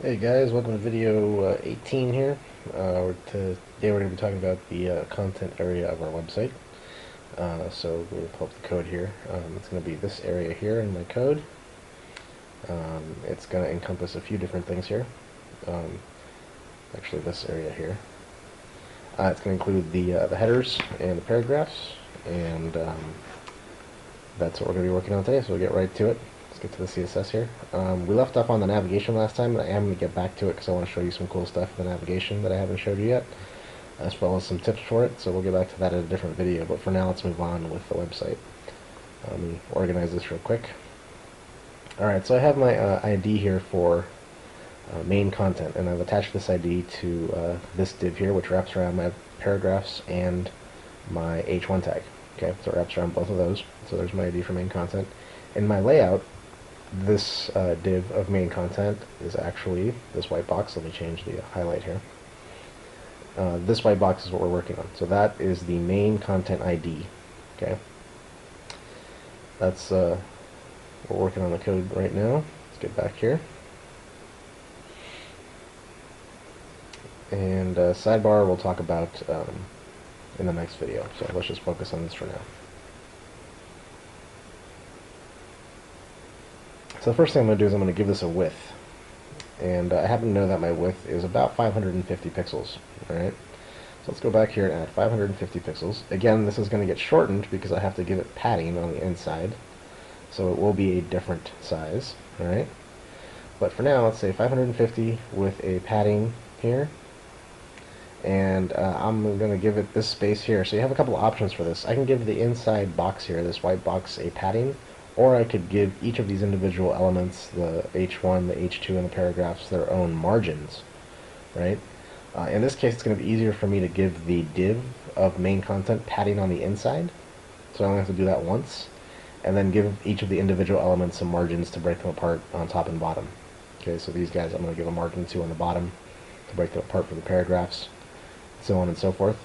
Hey guys, welcome to video 18 here. Today we're going to be talking about the content area of our website. So we'll pull up the code here. It's going to be this area here in my code. It's going to encompass a few different things here. Actually, this area here. It's going to include the headers and the paragraphs, and that's what we're going to be working on today. So we'll get right to it. Let's get to the CSS here. We left off on the navigation last time, but I am going to get back to it because I want to show you some cool stuff in the navigation that I haven't showed you yet, as well as some tips for it, so we'll get back to that in a different video. But for now, let's move on with the website. Let me organize this real quick. Alright, so I have my ID here for main content, and I've attached this ID to this div here, which wraps around my paragraphs and my H1 tag. Okay, so it wraps around both of those. So there's my ID for main content. In my layout, this div of main content is actually this white box. Let me change the highlight here. This white box is what we're working on. So that is the main content ID. Okay, that's we're working on the code right now. Let's get back here. And sidebar we'll talk about in the next video. So let's just focus on this for now. So the first thing I'm going to do is I'm going to give this a width. And I happen to know that my width is about 550 pixels. Alright, so let's go back here and add 550 pixels. Again, this is going to get shortened because I have to give it padding on the inside. So it will be a different size. Alright, but for now, let's say 550 with a padding here. And I'm going to give it this space here. So you have a couple of options for this. I can give the inside box here, this white box, a padding. Or I could give each of these individual elements, the H1, the H2, and the paragraphs, their own margins, right? In this case, it's going to be easier for me to give the div of main content padding on the inside. So I only have to do that once. And then give each of the individual elements some margins to break them apart on top and bottom. Okay, so these guys I'm going to give a margin to on the bottom to break them apart for the paragraphs, so on and so forth.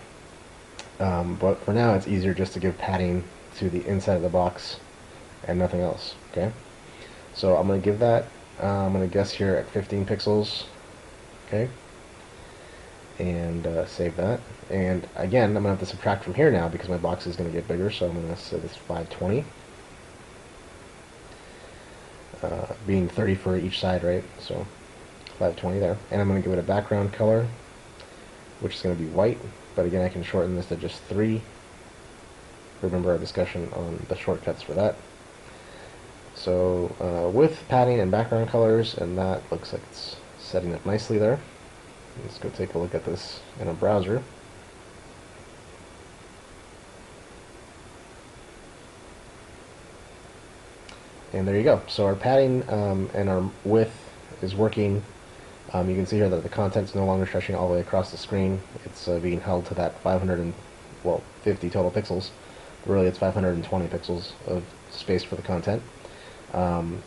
But for now, it's easier just to give padding to the inside of the box and nothing else. Okay, so I'm going to give that, I'm going to guess here at 15 pixels. Okay, and save that. And again, I'm going to have to subtract from here now because my box is going to get bigger, so I'm going to set this 520, being 30 for each side, right? So 520 there. And I'm going to give it a background color, which is going to be white, but again, I can shorten this to just 3. Remember our discussion on the shortcuts for that. So with padding and background colors, and that looks like it's setting up nicely there. Let's go take a look at this in a browser. And there you go. So our padding and our width is working. You can see here that the content's no longer stretching all the way across the screen. It's being held to that 50 total pixels. Really, it's 520 pixels of space for the content.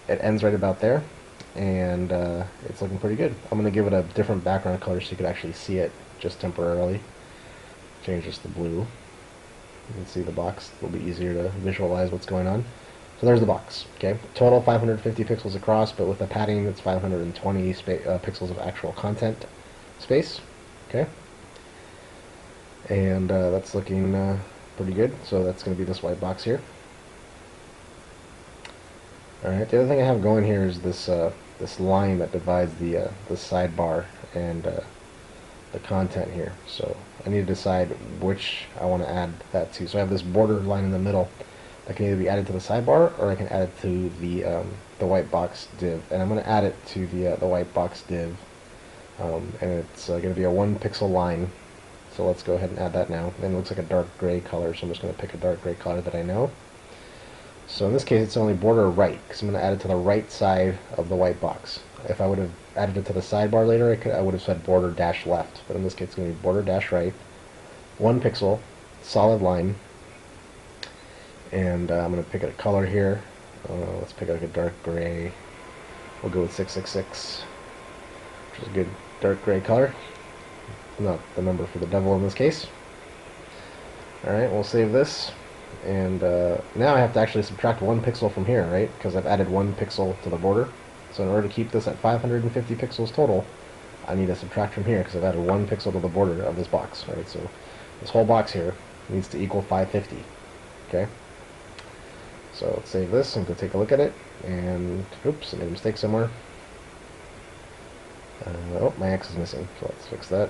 It ends right about there, and it's looking pretty good. I'm going to give it a different background color so you could actually see it just temporarily. Change this to blue. You can see the box. It'll be easier to visualize what's going on. So there's the box. Okay, total 550 pixels across, but with the padding, it's 520 pixels of actual content space. Okay, and that's looking pretty good. So that's going to be this white box here. Alright, the other thing I have going here is this this line that divides the sidebar and the content here. So I need to decide which I want to add that to. So I have this border line in the middle that can either be added to the sidebar or I can add it to the white box div. And I'm going to add it to the white box div, and it's going to be a 1 pixel line. So let's go ahead and add that now. And it looks like a dark gray color, so I'm just going to pick a dark gray color that I know. So in this case, it's only border right, because I'm going to add it to the right side of the white box. If I would have added it to the sidebar later, I would have said border dash left. But in this case, it's going to be border dash right, 1 pixel, solid line. And I'm going to pick a color here. Let's pick like a dark gray. We'll go with 666, which is a good dark gray color. Not the number for the devil in this case. Alright, we'll save this. And now I have to actually subtract 1 pixel from here, right? Because I've added 1 pixel to the border. So in order to keep this at 550 pixels total, I need to subtract from here because I've added 1 pixel to the border of this box, right? So this whole box here needs to equal 550, okay? So let's save this and go take a look at it. And, oops, I made a mistake somewhere. Oh, my X is missing, so let's fix that.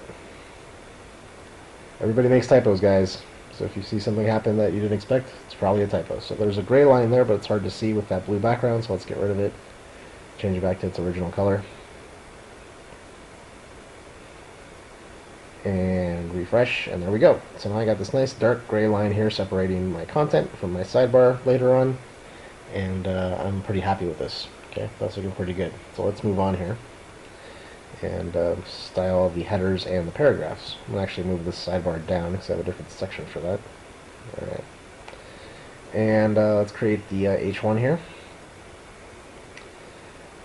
Everybody makes typos, guys. So if you see something happen that you didn't expect, it's probably a typo. So there's a gray line there, but it's hard to see with that blue background, so let's get rid of it. Change it back to its original color. And refresh, and there we go. So now I got this nice dark gray line here separating my content from my sidebar later on, and I'm pretty happy with this. Okay, that's looking pretty good. So let's move on here and style the headers and the paragraphs. I'm going to actually move this sidebar down because I have a different section for that. Alright. And let's create the H1 here.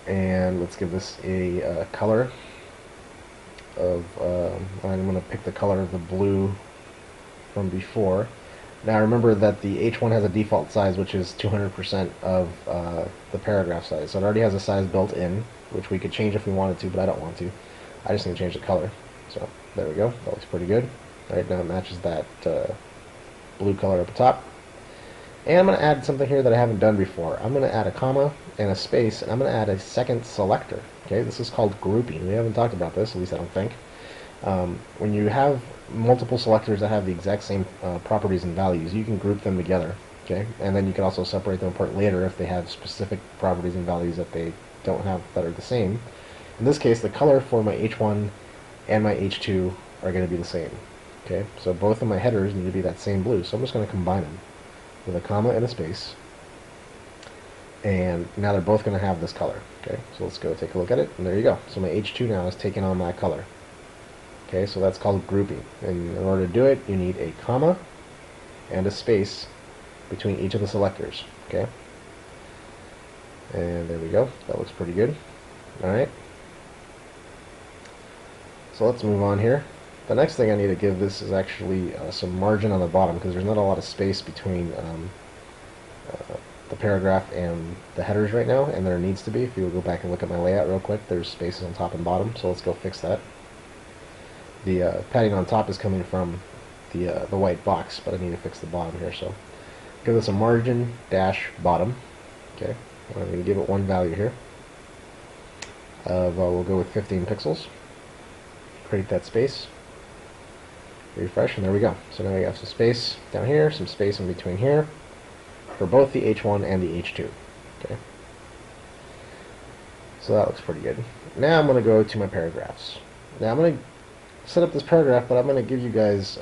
And let's give this a color of, I'm going to pick the color of the blue from before. Now remember that the H1 has a default size which is 200% of the paragraph size. So it already has a size built in, which we could change if we wanted to, but I don't want to. I just need to change the color. So there we go. That looks pretty good. Right now it matches that blue color up the top. And I'm going to add something here that I haven't done before. I'm going to add a comma and a space, and I'm going to add a second selector. Okay, this is called grouping. We haven't talked about this, at least I don't think. When you have multiple selectors that have the exact same properties and values, you can group them together. Okay, and then you can also separate them apart later if they have specific properties and values that they don't have that are the same. In this case, the color for my H1 and my H2 are going to be the same. Okay, so both of my headers need to be that same blue, so I'm just going to combine them with a comma and a space, and now they're both going to have this color. Okay, so let's go take a look at it, and there you go. So my H2 now is taking on that color. Okay, so that's called grouping, and in order to do it, you need a comma and a space between each of the selectors. Okay, and there we go. That looks pretty good. Alright, so let's move on here. The next thing I need to give this is actually some margin on the bottom, because there's not a lot of space between the paragraph and the headers right now, and there needs to be. If you go back and look at my layout real quick, there's spaces on top and bottom, so let's go fix that. The padding on top is coming from the white box, but I need to fix the bottom here, so give this a margin dash bottom. Okay, I'm going to give it one value here. We'll go with 15 pixels. Create that space. Refresh, and there we go. So now we have some space down here, some space in between here for both the H1 and the H2. Okay, so that looks pretty good. Now I'm going to go to my paragraphs. Now I'm going to set up this paragraph, but I'm going to give you guys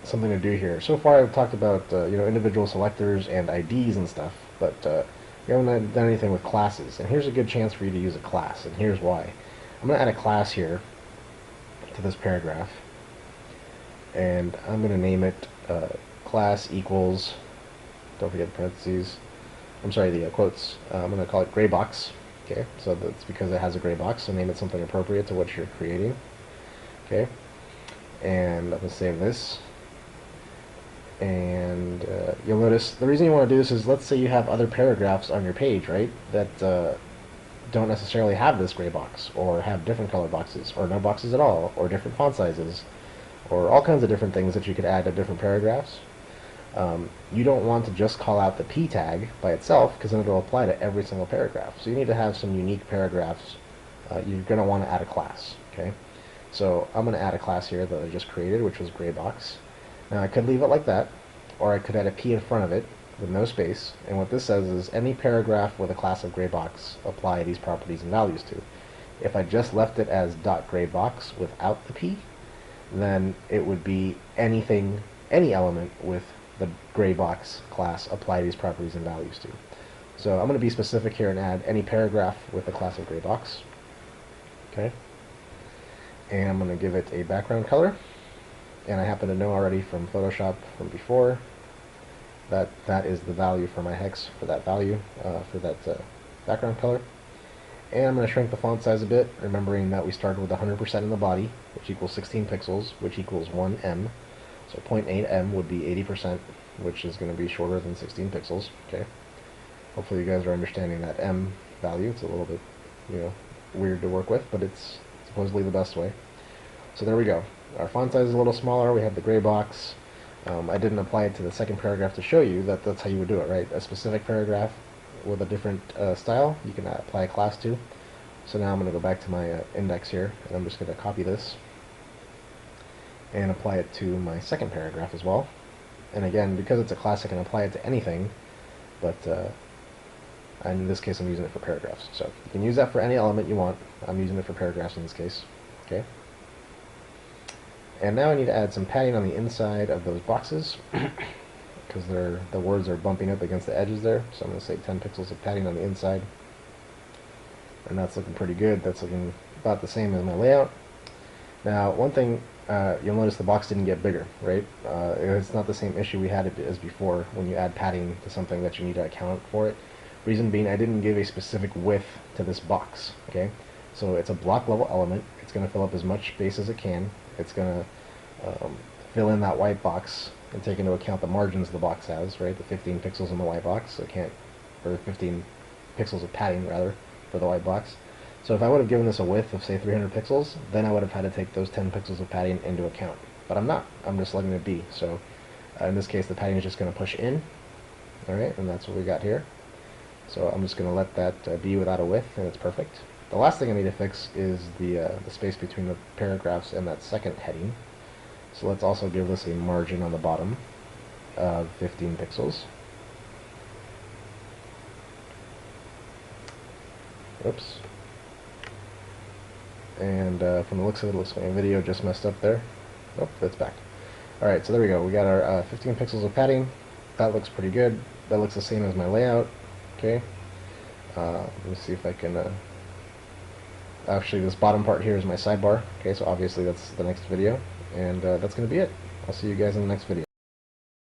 something to do here. So far I've talked about individual selectors and IDs and stuff, but we haven't done anything with classes. And here's a good chance for you to use a class, and here's why. I'm going to add a class here to this paragraph, and I'm going to name it class equals, don't forget the parentheses, I'm sorry, the quotes. I'm going to call it gray box. Okay, so that's because it has a gray box, so name it something appropriate to what you're creating. Okay, and I'm going to save this, and you'll notice the reason you want to do this is, let's say you have other paragraphs on your page, right, that don't necessarily have this gray box, or have different color boxes, or no boxes at all, or different font sizes, or all kinds of different things that you could add to different paragraphs. You don't want to just call out the P tag by itself, because then it'll apply to every single paragraph. So you need to have some unique paragraphs. You're going to want to add a class. Okay, so I'm going to add a class here that I just created, which was gray box. Now I could leave it like that, or I could add a P in front of it with no space, and what this says is any paragraph with a class of gray box apply these properties and values to. If I just left it as .gray box without the P, then it would be anything, any element with the gray box class apply these properties and values to. So I'm going to be specific here and add any paragraph with a class of gray box. Okay, and I'm going to give it a background color, and I happen to know already from Photoshop from before that that is the value for my hex for that value, for that background color. And I'm going to shrink the font size a bit, remembering that we started with 100% in the body, which equals 16 pixels, which equals 1 em. So 0.8 em would be 80%, which is going to be shorter than 16 pixels. Okay. Hopefully you guys are understanding that em value. It's a little bit, you know, weird to work with, but it's supposedly the best way. So there we go. Our font size is a little smaller. We have the gray box. I didn't apply it to the second paragraph to show you that that's how you would do it, right? A specific paragraph with a different style, you can apply a class to. So now I'm going to go back to my index here, and I'm just going to copy this and apply it to my second paragraph as well. And again, because it's a class, I can apply it to anything, but in this case I'm using it for paragraphs. So you can use that for any element you want. I'm using it for paragraphs in this case. Okay. And now I need to add some padding on the inside of those boxes because the words are bumping up against the edges there. So I'm going to say 10 pixels of padding on the inside. And that's looking pretty good. That's looking about the same as my layout. Now, one thing, you'll notice the box didn't get bigger, right? It's not the same issue we had as before when you add padding to something that you need to account for it. Reason being, I didn't give a specific width to this box, okay? So it's a block level element. It's going to fill up as much space as it can. It's going to fill in that white box and take into account the margins the box has, right? The 15 pixels in the white box, so it can't, or 15 pixels of padding rather for the white box. So if I would have given this a width of say 300 pixels, then I would have had to take those 10 pixels of padding into account. But I'm not. I'm just letting it be. So in this case, the padding is just going to push in. All right, and that's what we got here. So I'm just going to let that be without a width, and it's perfect. The last thing I need to fix is the space between the paragraphs and that second heading. So let's also give this a margin on the bottom of 15 pixels. Oops. And from the looks of it, looks like my video just messed up there. Oh, that's back. Alright, so there we go. We got our 15 pixels of padding. That looks pretty good. That looks the same as my layout. Okay. Let me see if I can... Actually, this bottom part here is my sidebar. Okay, so obviously that's the next video. And that's going to be it. I'll see you guys in the next video.